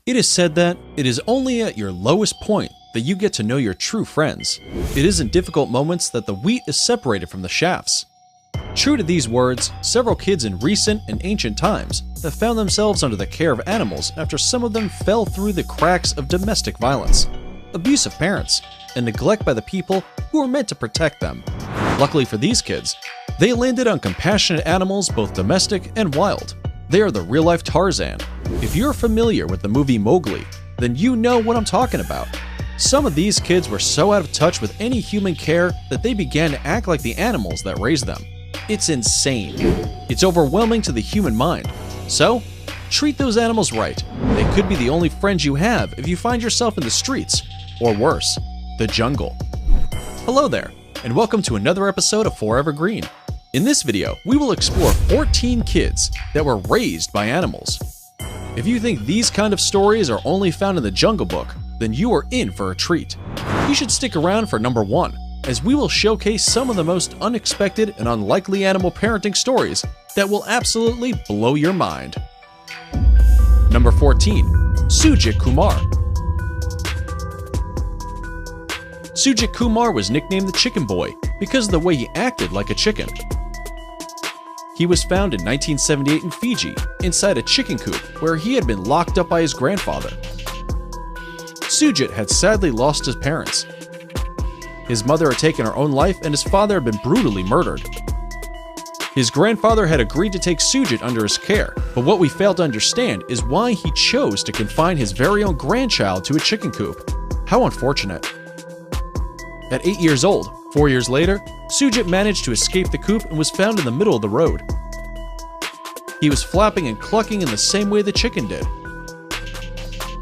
It is said that it is only at your lowest point that you get to know your true friends. It is in difficult moments that the wheat is separated from the shafts. True to these words, several kids in recent and ancient times have found themselves under the care of animals after some of them fell through the cracks of domestic violence, abusive parents, and neglect by the people who were meant to protect them. Luckily for these kids, they landed on compassionate animals both domestic and wild. They are the real-life Tarzan. If you're familiar with the movie Mowgli, then you know what I'm talking about. Some of these kids were so out of touch with any human care that they began to act like the animals that raised them. It's insane. It's overwhelming to the human mind. So, treat those animals right. They could be the only friends you have if you find yourself in the streets, or worse, the jungle. Hello there, and welcome to another episode of Forever Green. In this video, we will explore 14 kids that were raised by animals. If you think these kind of stories are only found in the Jungle Book, then you are in for a treat. You should stick around for number 1, as we will showcase some of the most unexpected and unlikely animal parenting stories that will absolutely blow your mind. Number 14. Sujit Kumar. Sujit Kumar was nicknamed the Chicken Boy because of the way he acted like a chicken. He was found in 1978 in Fiji, inside a chicken coop where he had been locked up by his grandfather. Sujit had sadly lost his parents. His mother had taken her own life and his father had been brutally murdered. His grandfather had agreed to take Sujit under his care, but what we fail to understand is why he chose to confine his very own grandchild to a chicken coop. How unfortunate. At 8 years old, 4 years later, Sujit managed to escape the coop and was found in the middle of the road. He was flapping and clucking in the same way the chicken did.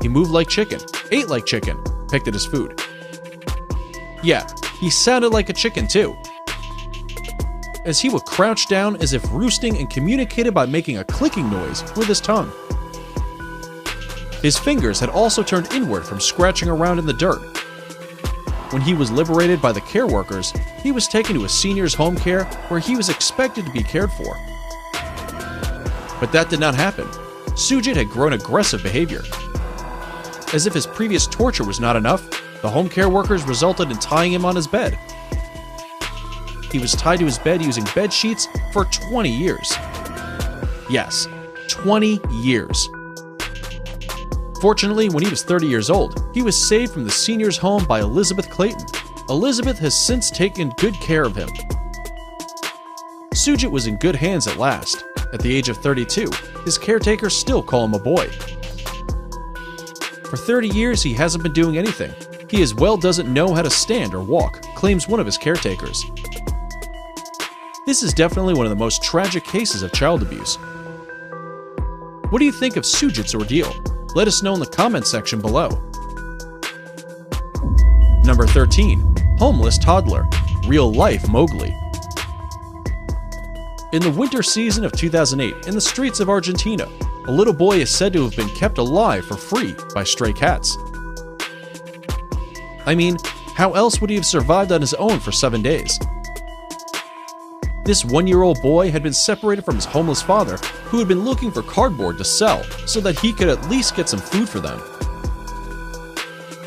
He moved like chicken, ate like chicken, picked at his food. Yeah, he sounded like a chicken too, as he would crouch down as if roosting and communicated by making a clicking noise with his tongue. His fingers had also turned inward from scratching around in the dirt. When he was liberated by the care workers, he was taken to a senior's home care where he was expected to be cared for. But that did not happen. Sujit had grown aggressive behavior. As if his previous torture was not enough, the home care workers resulted in tying him on his bed. He was tied to his bed using bed sheets for 20 years. Yes, 20 years. Fortunately, when he was 30 years old, he was saved from the senior's home by Elizabeth Clayton. Elizabeth has since taken good care of him. Sujit was in good hands at last. At the age of 32, his caretakers still call him a boy. For 30 years, he hasn't been doing anything. He as well doesn't know how to stand or walk, claims one of his caretakers. This is definitely one of the most tragic cases of child abuse. What do you think of Sujit's ordeal? Let us know in the comment section below. Number 13. Homeless Toddler. Real life Mowgli. In the winter season of 2008, in the streets of Argentina, a little boy is said to have been kept alive for free by stray cats. I mean, how else would he have survived on his own for 7 days? This 1-year-old boy had been separated from his homeless father, who had been looking for cardboard to sell so that he could at least get some food for them.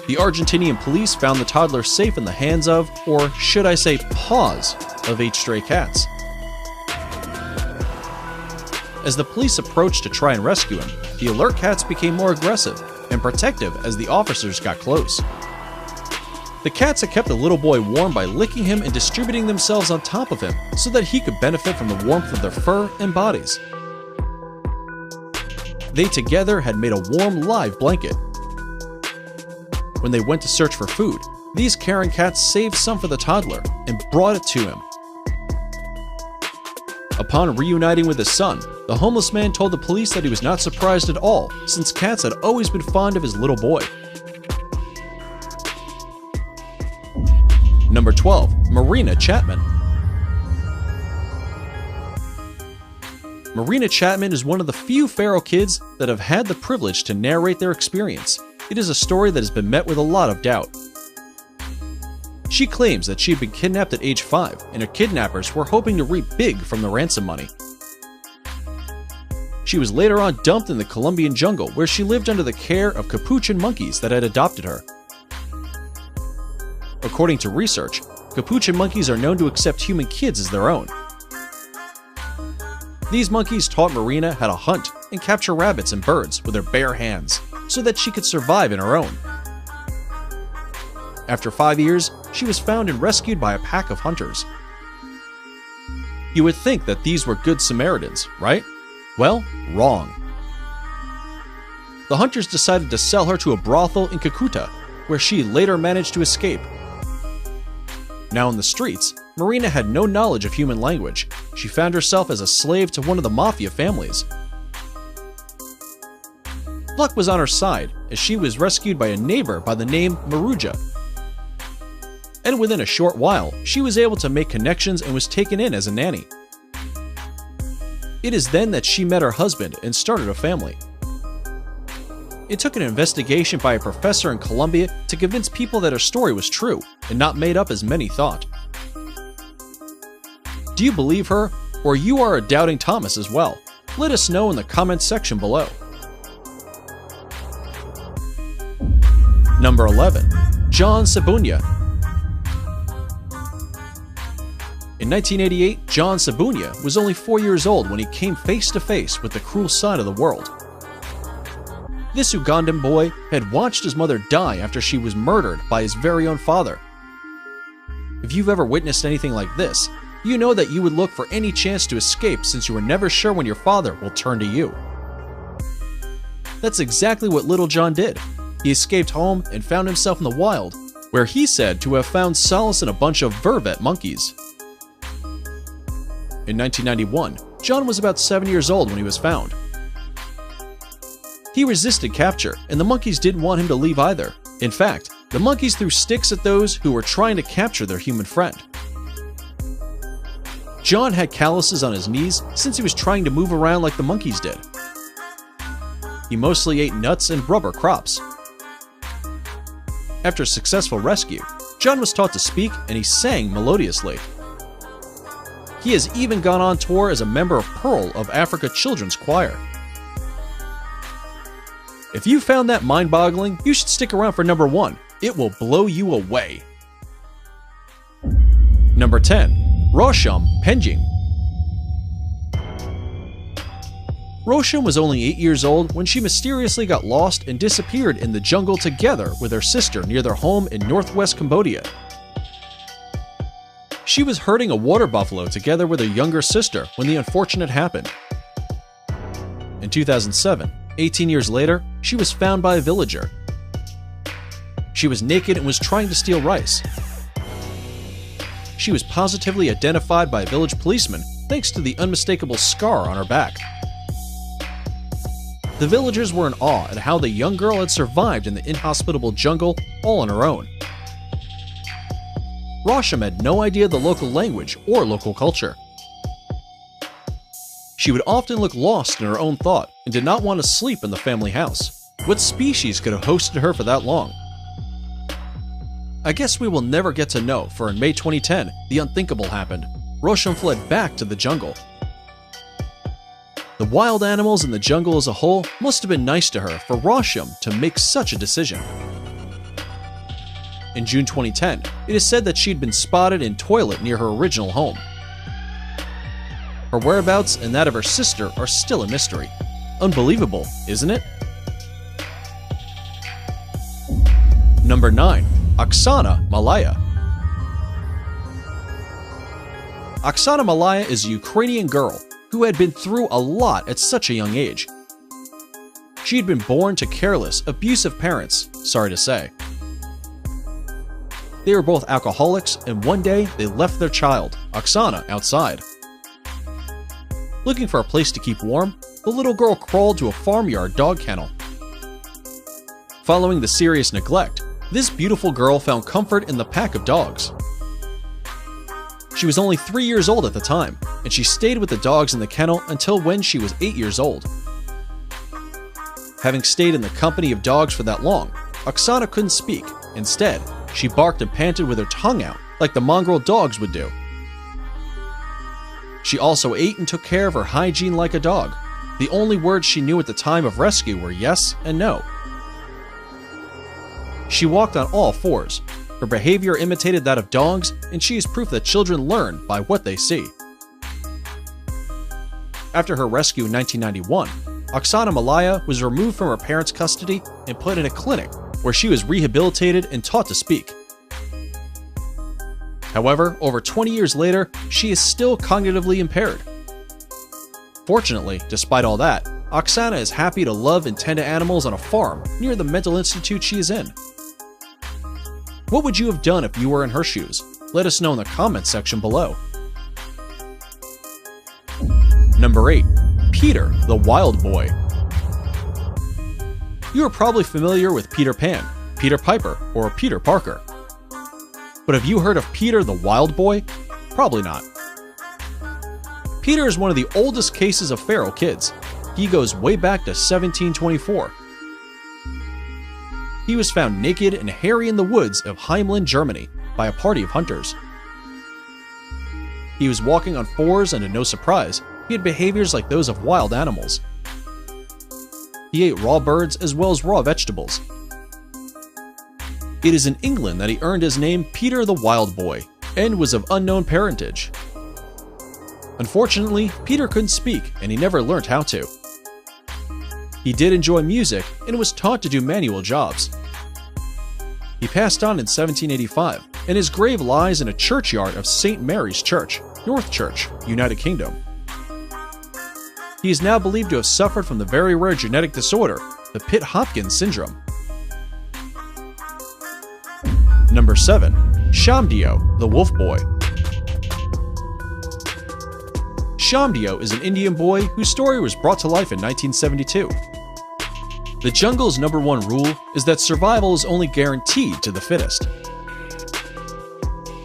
The Argentinian police found the toddler safe in the hands of, or should I say paws, of 8 stray cats. As the police approached to try and rescue him, the alert cats became more aggressive and protective as the officers got close. The cats had kept the little boy warm by licking him and distributing themselves on top of him so that he could benefit from the warmth of their fur and bodies. They together had made a warm, live blanket. When they went to search for food, these caring cats saved some for the toddler and brought it to him. Upon reuniting with his son, the homeless man told the police that he was not surprised at all, since cats had always been fond of his little boy. Number 12. Marina Chapman. Marina Chapman is one of the few feral kids that have had the privilege to narrate their experience. It is a story that has been met with a lot of doubt. She claims that she had been kidnapped at age 5, and her kidnappers were hoping to reap big from the ransom money. She was later on dumped in the Colombian jungle where she lived under the care of capuchin monkeys that had adopted her. According to research, capuchin monkeys are known to accept human kids as their own. These monkeys taught Marina how to hunt and capture rabbits and birds with her bare hands so that she could survive in her own. After 5 years, she was found and rescued by a pack of hunters. You would think that these were good Samaritans, right? Well, wrong. The hunters decided to sell her to a brothel in Cucuta, where she later managed to escape. Now in the streets, Marina had no knowledge of human language. She found herself as a slave to one of the mafia families. Luck was on her side, as she was rescued by a neighbor by the name Maruja. And within a short while, she was able to make connections and was taken in as a nanny. It is then that she met her husband and started a family. It took an investigation by a professor in Colombia to convince people that her story was true and not made up as many thought. Do you believe her, or you are a doubting Thomas as well? Let us know in the comments section below. Number 11. John Sabunya. In 1988, John Sabunya was only 4 years old when he came face to face with the cruel side of the world. This Ugandan boy had watched his mother die after she was murdered by his very own father. If you've ever witnessed anything like this, you know that you would look for any chance to escape since you were never sure when your father will turn to you. That's exactly what little John did. He escaped home and found himself in the wild, where he said to have found solace in a bunch of vervet monkeys. In 1991, John was about 7 years old when he was found. He resisted capture, and the monkeys didn't want him to leave either. In fact, the monkeys threw sticks at those who were trying to capture their human friend. John had calluses on his knees since he was trying to move around like the monkeys did. He mostly ate nuts and rubber crops. After a successful rescue, John was taught to speak and he sang melodiously. He has even gone on tour as a member of Pearl of Africa Children's Choir. If you found that mind-boggling, you should stick around for number 1. It will blow you away. Number 10. Rosham Penjing. Rosham was only 8 years old when she mysteriously got lost and disappeared in the jungle together with her sister near their home in northwest Cambodia. She was herding a water buffalo together with her younger sister when the unfortunate happened. In 2007, 18 years later, she was found by a villager. She was naked and was trying to steal rice. She was positively identified by a village policeman thanks to the unmistakable scar on her back. The villagers were in awe at how the young girl had survived in the inhospitable jungle all on her own. Rosham had no idea the local language or local culture. She would often look lost in her own thought and did not want to sleep in the family house. What species could have hosted her for that long? I guess we will never get to know, for in May 2010, the unthinkable happened. Rosham fled back to the jungle. The wild animals in the jungle as a whole must have been nice to her for Rosham to make such a decision. In June 2010, it is said that she'd been spotted in a toilet near her original home. Her whereabouts and that of her sister are still a mystery. Unbelievable, isn't it? Number 9. Oksana Malaya. Oksana Malaya is a Ukrainian girl who had been through a lot at such a young age. She had been born to careless, abusive parents, sorry to say. They were both alcoholics, and one day they left their child, Oksana, outside. Looking for a place to keep warm, the little girl crawled to a farmyard dog kennel. Following the serious neglect, this beautiful girl found comfort in the pack of dogs. She was only 3 years old at the time, and she stayed with the dogs in the kennel until when she was 8 years old. Having stayed in the company of dogs for that long, Oksana couldn't speak. Instead, she barked and panted with her tongue out, like the mongrel dogs would do. She also ate and took care of her hygiene like a dog. The only words she knew at the time of rescue were yes and no. She walked on all fours. Her behavior imitated that of dogs, and she is proof that children learn by what they see. After her rescue in 1991, Oksana Malaya was removed from her parents' custody and put in a clinic where she was rehabilitated and taught to speak. However, over 20 years later, she is still cognitively impaired. Fortunately, despite all that, Oksana is happy to love and tend to animals on a farm near the mental institute she is in. What would you have done if you were in her shoes? Let us know in the comments section below. Number 8. Peter, the Wild Boy. You are probably familiar with Peter Pan, Peter Piper, or Peter Parker. But have you heard of Peter the Wild Boy? Probably not. Peter is one of the oldest cases of feral kids. He goes way back to 1724. He was found naked and hairy in the woods of Heimland, Germany, by a party of hunters. He was walking on fours, and to no surprise, he had behaviors like those of wild animals. He ate raw birds as well as raw vegetables. It is in England that he earned his name Peter the Wild Boy, and was of unknown parentage. Unfortunately, Peter couldn't speak, and he never learned how to. He did enjoy music and was taught to do manual jobs. He passed on in 1785, and his grave lies in a churchyard of St. Mary's Church, Northchurch, United Kingdom. He is now believed to have suffered from the very rare genetic disorder, the Pitt-Hopkins syndrome. Number 7. Shamdio, the Wolf Boy. Shamdio is an Indian boy whose story was brought to life in 1972. The jungle's #1 rule is that survival is only guaranteed to the fittest.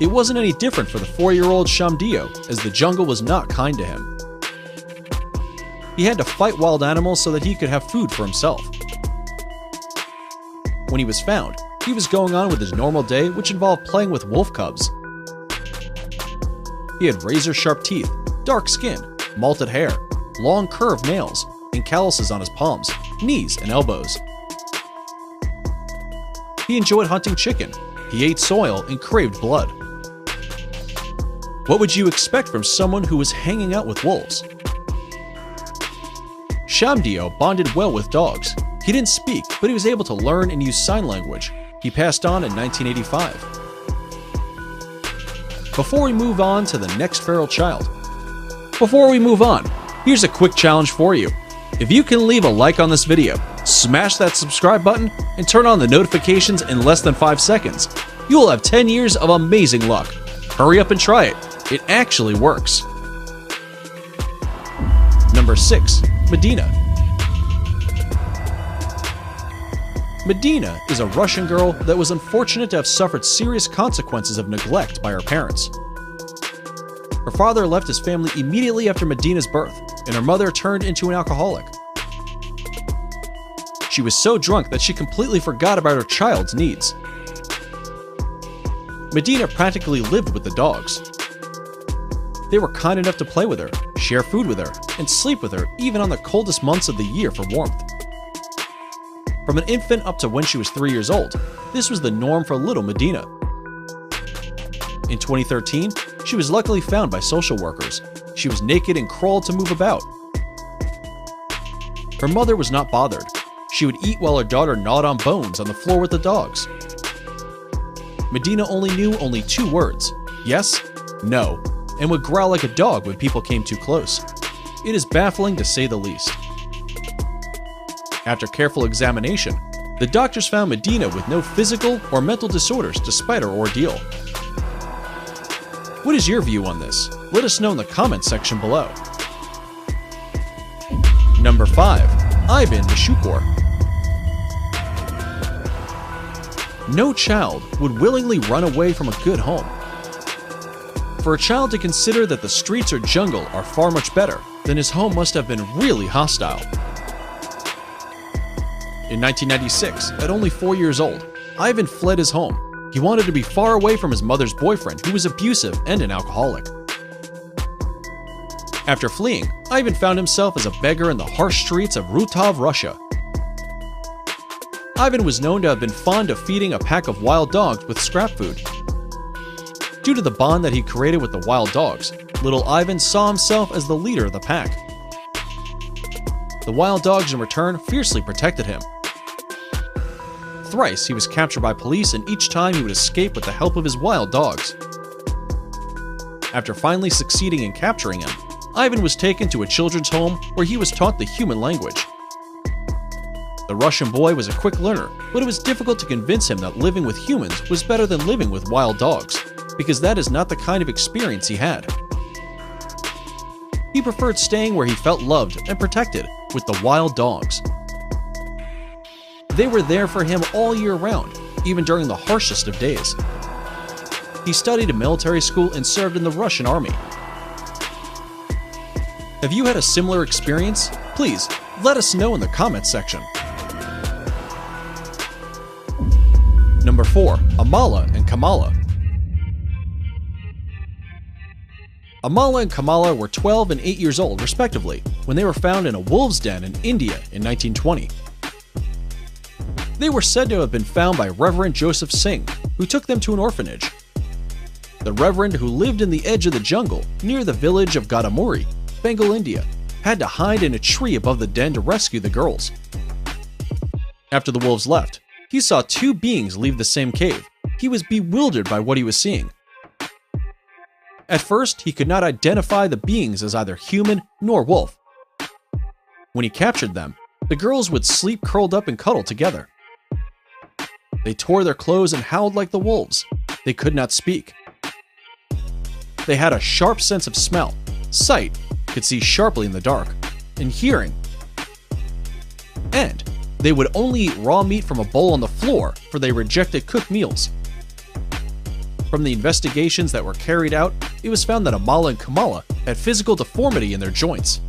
It wasn't any different for the 4-year-old Shamdio, as the jungle was not kind to him. He had to fight wild animals so that he could have food for himself. When he was found, he was going on with his normal day, which involved playing with wolf cubs. He had razor-sharp teeth, dark skin, malted hair, long curved nails, and calluses on his palms, knees, and elbows. He enjoyed hunting chicken. He ate soil and craved blood. What would you expect from someone who was hanging out with wolves? Shamdio bonded well with dogs. He didn't speak, but he was able to learn and use sign language. He passed on in 1985. Before we move on to the next feral child, here's a quick challenge for you. If you can leave a like on this video, smash that subscribe button, and turn on the notifications in less than 5 seconds, you will have 10 years of amazing luck. Hurry up and try it. It actually works. Number 6. Medina. Medina is a Russian girl that was unfortunate to have suffered serious consequences of neglect by her parents. Her father left his family immediately after Medina's birth, and her mother turned into an alcoholic. She was so drunk that she completely forgot about her child's needs. Medina practically lived with the dogs. They were kind enough to play with her, share food with her, and sleep with her even on the coldest months of the year for warmth. From an infant up to when she was 3 years old, this was the norm for little Medina. In 2013, she was luckily found by social workers. She was naked and crawled to move about. Her mother was not bothered. She would eat while her daughter gnawed on bones on the floor with the dogs. Medina knew only 2 words, yes, no, and would growl like a dog when people came too close. It is baffling to say the least. After careful examination, the doctors found Medina with no physical or mental disorders despite her ordeal. What is your view on this? Let us know in the comments section below. Number 5. Ivan the Shukor. No child would willingly run away from a good home. For a child to consider that the streets or jungle are far much better, then his home must have been really hostile. In 1996, at only 4 years old, Ivan fled his home. He wanted to be far away from his mother's boyfriend, who was abusive and an alcoholic. After fleeing, Ivan found himself as a beggar in the harsh streets of Rutov, Russia. Ivan was known to have been fond of feeding a pack of wild dogs with scrap food. Due to the bond that he created with the wild dogs, little Ivan saw himself as the leader of the pack. The wild dogs in return fiercely protected him. Thrice he was captured by police, and each time he would escape with the help of his wild dogs. After finally succeeding in capturing him, Ivan was taken to a children's home where he was taught the human language. The Russian boy was a quick learner, but it was difficult to convince him that living with humans was better than living with wild dogs, because that is not the kind of experience he had. He preferred staying where he felt loved and protected, with the wild dogs. They were there for him all year round, even during the harshest of days. He studied in military school and served in the Russian army. Have you had a similar experience? Please, let us know in the comments section. Number 4. Amala and Kamala. Amala and Kamala were 12 and 8 years old, respectively, when they were found in a wolf's den in India in 1920. They were said to have been found by Reverend Joseph Singh, who took them to an orphanage. The Reverend, who lived in the edge of the jungle near the village of Gadamuri, Bengal, India, had to hide in a tree above the den to rescue the girls. After the wolves left, he saw two beings leave the same cave. He was bewildered by what he was seeing. At first, he could not identify the beings as either human nor wolf. When he captured them, the girls would sleep curled up and cuddle together. They tore their clothes and howled like the wolves. They could not speak. They had a sharp sense of smell, sight, could see sharply in the dark, and hearing. And they would only eat raw meat from a bowl on the floor, for they rejected cooked meals. From the investigations that were carried out, it was found that Amala and Kamala had physical deformity in their joints.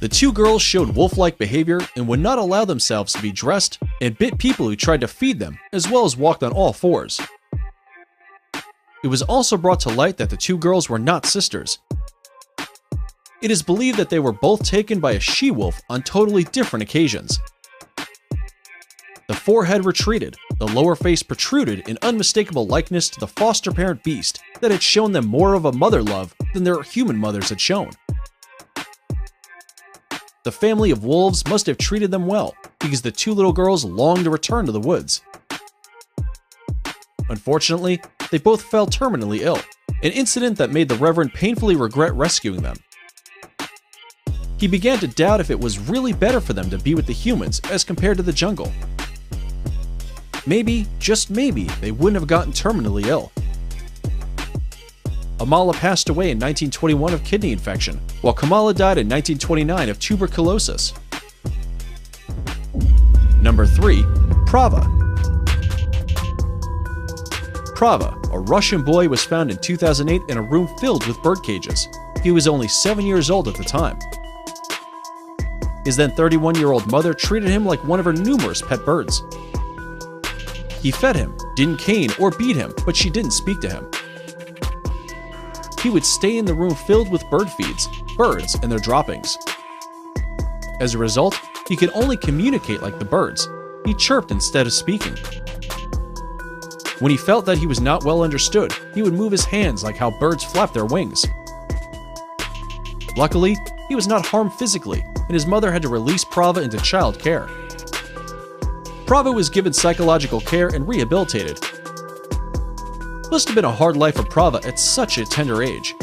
The two girls showed wolf-like behavior and would not allow themselves to be dressed, and bit people who tried to feed them, as well as walked on all fours. It was also brought to light that the two girls were not sisters. It is believed that they were both taken by a she-wolf on totally different occasions. The forehead retreated, the lower face protruded in unmistakable likeness to the foster parent beast that had shown them more of a mother love than their human mothers had shown. The family of wolves must have treated them well, because the two little girls longed to return to the woods. Unfortunately, they both fell terminally ill, an incident that made the Reverend painfully regret rescuing them. He began to doubt if it was really better for them to be with the humans as compared to the jungle. Maybe, just maybe, they wouldn't have gotten terminally ill. Amala passed away in 1921 of kidney infection, while Kamala died in 1929 of tuberculosis. Number 3. Prava. Prava, a Russian boy, was found in 2008 in a room filled with bird cages. He was only 7 years old at the time. His then 31-year-old mother treated him like one of her numerous pet birds. He fed him, didn't cane or beat him, but she didn't speak to him. He would stay in the room filled with bird feeds, birds, and their droppings. As a result, he could only communicate like the birds. He chirped instead of speaking. When he felt that he was not well understood, he would move his hands like how birds flap their wings. Luckily, he was not harmed physically, and his mother had to release Prava into child care. Prava was given psychological care and rehabilitated. Must have been a hard life for Prava at such a tender age.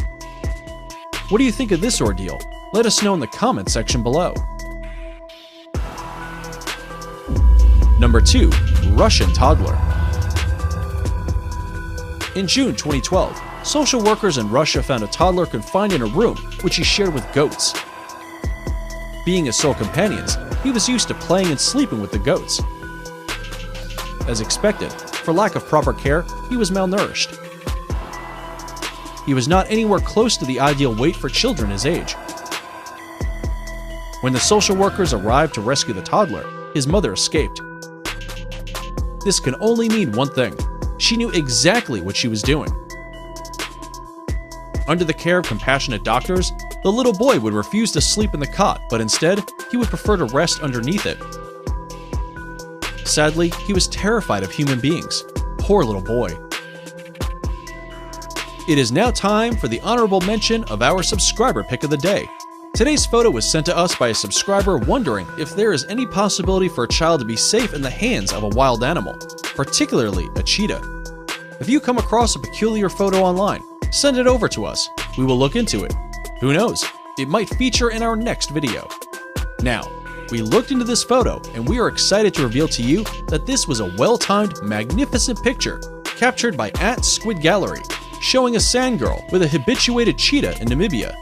What do you think of this ordeal? Let us know in the comments section below. Number 2. Russian toddler. In June 2012, social workers in Russia found a toddler confined in a room which he shared with goats. Being his sole companions, he was used to playing and sleeping with the goats. As expected, for lack of proper care, he was malnourished. He was not anywhere close to the ideal weight for children his age. When the social workers arrived to rescue the toddler, his mother escaped. This can only mean one thing: she knew exactly what she was doing. Under the care of compassionate doctors, The little boy would refuse to sleep in the cot, but instead, he would prefer to rest underneath it. Sadly, he was terrified of human beings. Poor little boy. It is now time for the honorable mention of our subscriber pick of the day. Today's photo was sent to us by a subscriber wondering if there is any possibility for a child to be safe in the hands of a wild animal, particularly a cheetah. If you come across a peculiar photo online, send it over to us. We will look into it. Who knows? It might feature in our next video. Now, we looked into this photo and we are excited to reveal to you that this was a well-timed, magnificent picture captured by @SquidGallery, showing a sand girl with a habituated cheetah in Namibia.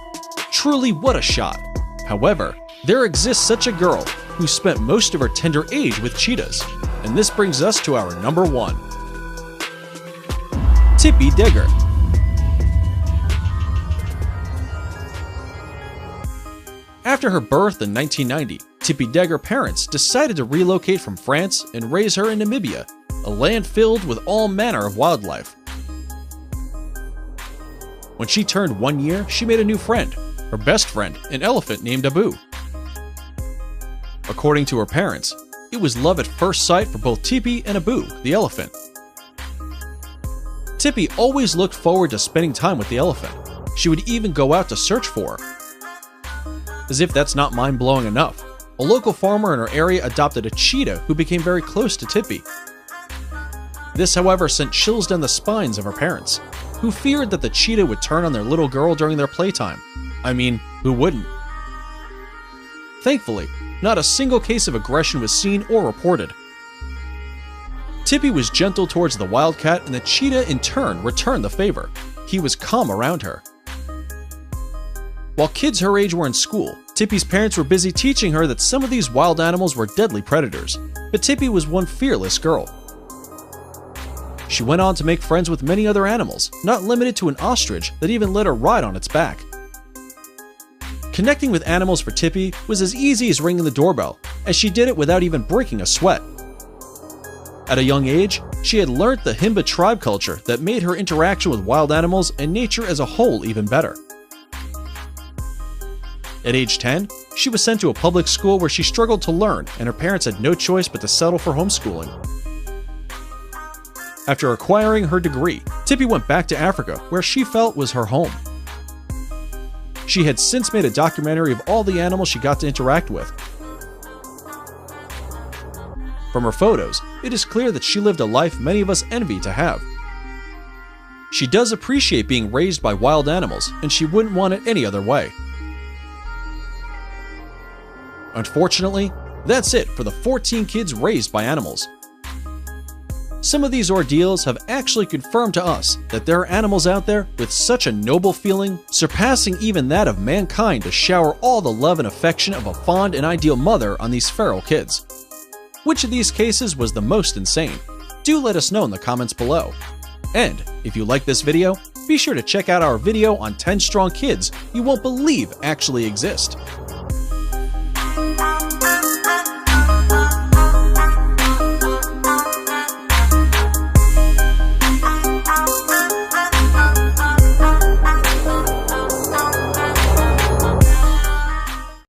Truly, what a shot! However, there exists such a girl who spent most of her tender age with cheetahs, and this brings us to our number 1. Tippy Digger. After her birth in 1990, Tippy Digger's parents decided to relocate from France and raise her in Namibia, a land filled with all manner of wildlife. When she turned 1 year, she made a new friend, her best friend, an elephant named Abu. According to her parents, it was love at first sight for both Tippy and Abu, the elephant. Tippy always looked forward to spending time with the elephant. She would even go out to search for her. As if that's not mind-blowing enough, a local farmer in her area adopted a cheetah who became very close to Tippy. This, however, sent chills down the spines of her parents, who feared that the cheetah would turn on their little girl during their playtime. I mean, who wouldn't? Thankfully, not a single case of aggression was seen or reported. Tippy was gentle towards the wildcat, and the cheetah in turn returned the favor. He was calm around her. While kids her age were in school, Tippy's parents were busy teaching her that some of these wild animals were deadly predators, but Tippy was one fearless girl. She went on to make friends with many other animals, not limited to an ostrich that even let her ride on its back. Connecting with animals for Tippy was as easy as ringing the doorbell, as she did it without even breaking a sweat. At a young age, she had learned the Himba tribe culture that made her interaction with wild animals and nature as a whole even better. At age 10, she was sent to a public school where she struggled to learn, and her parents had no choice but to settle for homeschooling. After acquiring her degree, Tippy went back to Africa, where she felt was her home. She had since made a documentary of all the animals she got to interact with. From her photos, it is clear that she lived a life many of us envy to have. She does appreciate being raised by wild animals, and she wouldn't want it any other way. Unfortunately, that's it for the 14 kids raised by animals. Some of these ordeals have actually confirmed to us that there are animals out there with such a noble feeling, surpassing even that of mankind, to shower all the love and affection of a fond and ideal mother on these feral kids. Which of these cases was the most insane? Do let us know in the comments below. And if you like this video, be sure to check out our video on 10 strong kids you won't believe actually exist.